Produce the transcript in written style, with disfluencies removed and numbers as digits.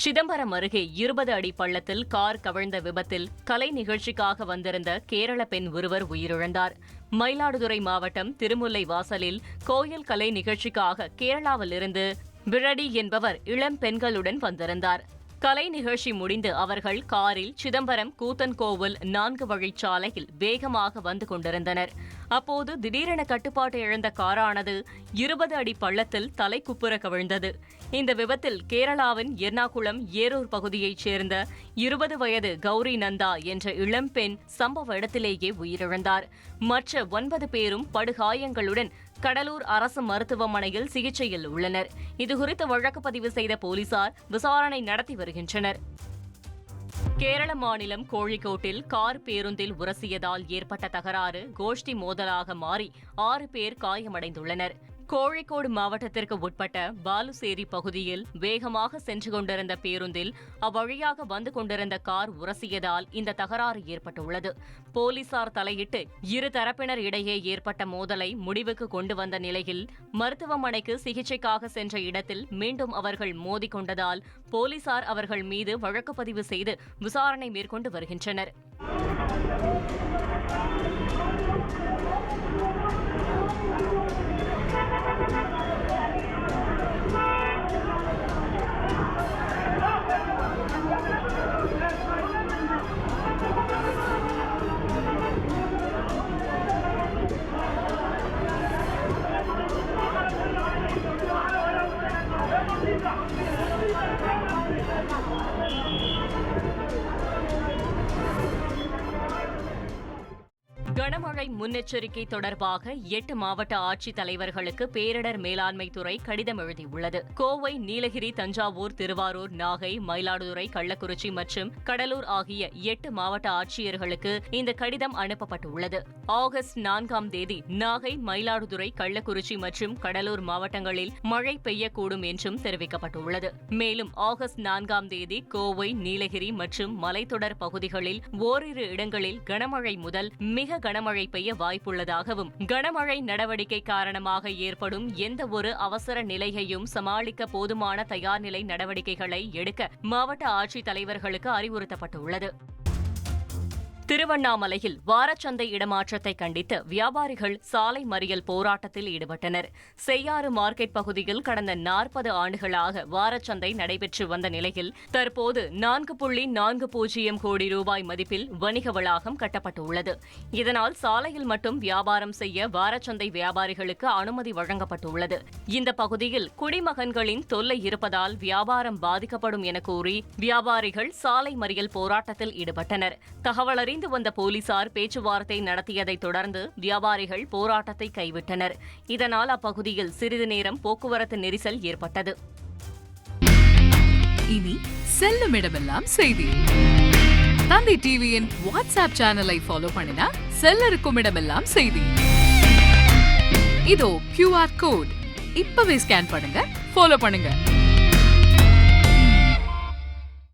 சிதம்பரம் அருகே 20 அடி பள்ளத்தில் கார் கவிழ்ந்த விபத்தில் கலை நிகழ்ச்சிக்காக வந்திருந்த கேரள பெண் ஒருவர் உயிரிழந்தார். மயிலாடுதுறை மாவட்டம் திருமுல்லை வாசலில் கோயில் கலை நிகழ்ச்சிக்காக கேரளாவிலிருந்து விரடி என்பவர் இளம் பெண்களுடன் வந்திருந்தார். கலை நிகழ்ச்சி முடிந்து அவர்கள் காரில் சிதம்பரம் கூத்தன்கோவில் 4 வழிச்சாலையில் வேகமாக வந்து கொண்டிருந்தனர். அப்போது திடீரென கட்டுப்பாட்டை இழந்த காரானது 20 அடி பள்ளத்தில் தலைக்குப்புற கவிழ்ந்தது. இந்த விபத்தில் கேரளாவின் எர்ணாகுளம் ஏரூர் பகுதியைச் சேர்ந்த 20 வயது கௌரி நந்தா என்ற இளம்பெண் சம்பவ இடத்திலேயே உயிரிழந்தார். மற்ற 9 பேரும் படுகாயங்களுடன் கடலூர் அரசு மருத்துவமனையில் சிகிச்சையில் உள்ளனர். இதுகுறித்து வழக்கு பதிவு செய்த போலீசார் விசாரணை நடத்தி வருகின்றனர். கேரள மாநிலம் கோழிக்கோட்டில் கார் பேருந்தில் உரசியதால் ஏற்பட்ட தகராறு கோஷ்டி மோதலாக மாறி 6 பேர் காயமடைந்துள்ளனர். கோழிக்கோடு மாவட்டத்திற்கு உட்பட்ட பாலுசேரி பகுதியில் வேகமாக சென்று கொண்டிருந்த பேருந்தில் அவ்வழியாக வந்து கொண்டிருந்த கார் உரசியதால் இந்த தகராறு ஏற்பட்டுள்ளது. போலீசார் தலையிட்டு இரு தரப்பினர் இடையே ஏற்பட்ட மோதலை முடிவுக்கு கொண்டு வந்த நிலையில் மருத்துவமனைக்கு சிகிச்சைக்காக சென்ற இடத்தில் மீண்டும் அவர்கள் மோதிக்கொண்டதால் போலீசார் அவர்கள் மீது வழக்கு பதிவு செய்து விசாரணை மேற்கொண்டு வருகின்றனர். கனமழை முன்னெச்சரிக்கை தொடர்பாக 8 மாவட்ட ஆட்சித் தலைவர்களுக்கு பேரிடர் மேலாண்மை துறை கடிதம் எழுதியுள்ளது. கோவை, நீலகிரி, தஞ்சாவூர், திருவாரூர், நாகை, மயிலாடுதுறை, கள்ளக்குறிச்சி மற்றும் கடலூர் ஆகிய 8 மாவட்ட ஆட்சியர்களுக்கு இந்த கடிதம் அனுப்பப்பட்டுள்ளது. ஆகஸ்ட் 4ஆம் தேதி நாகை, மயிலாடுதுறை, கள்ளக்குறிச்சி மற்றும் கடலூர் மாவட்டங்களில் மழை பெய்யக்கூடும் என்றும் தெரிவிக்கப்பட்டுள்ளது. மேலும் ஆகஸ்ட் 4ஆம் தேதி கோவை, நீலகிரி மற்றும் மலைத்தொடர் பகுதிகளில் ஓரிரு இடங்களில் கனமழை முதல் மிக கனமழை பெய்ய வாய்ப்புள்ளதாகவும் கனமழை நடவடிக்கை காரணமாக ஏற்படும் எந்த ஒரு அவசர நிலையையும் சமாளிக்க போதுமான தயார்நிலை நடவடிக்கைகளை எடுக்க மாவட்ட ஆட்சித் தலைவர்களுக்கு அறிவுறுத்தப்பட்டுள்ளது. திருவண்ணாமலையில் வாரச்சந்தை இடமாற்றத்தை கண்டித்து வியாபாரிகள் சாலை மறியல் போராட்டத்தில் ஈடுபட்டனர். செய்யாறு மார்க்கெட் பகுதியில் கடந்த 40 ஆண்டுகளாக வாரச்சந்தை நடைபெற்று வந்த நிலையில் தற்போது 4.40 கோடி ரூபாய் மதிப்பில் வணிக வளாகம் கட்டப்பட்டுள்ளது. இதனால் சாலையில் மட்டும் வியாபாரம் செய்ய வாரச்சந்தை வியாபாரிகளுக்கு அனுமதி வழங்கப்பட்டுள்ளது. இந்த பகுதியில் குடிமகன்களின் தொல்லை இருப்பதால் வியாபாரம் பாதிக்கப்படும் என கூறி வியாபாரிகள் சாலை மறியல் போராட்டத்தில் ஈடுபட்டனர். தகவல் வந்த போலீசார் பேச்சுவார்த்தை நடத்தியதை தொடர்ந்து வியாபாரிகள் போராட்டத்தை கைவிட்டனர். இதனால் அப்பகுதியில் சிறிது நேரம் போக்குவரத்து நெரிசல் ஏற்பட்டது. இனி செல்லும் இடமெல்லாம் செய்தி. தந்தை டிவியின் வாட்ஸ்அப் சேனலை ஃபாலோ பண்ணினா செல்ல இருக்கும் இடமெல்லாம் செய்தி. இதோ QR கோட் இப்பவே ஸ்கேன் பண்ணுங்க, ஃபாலோ பண்ணுங்க.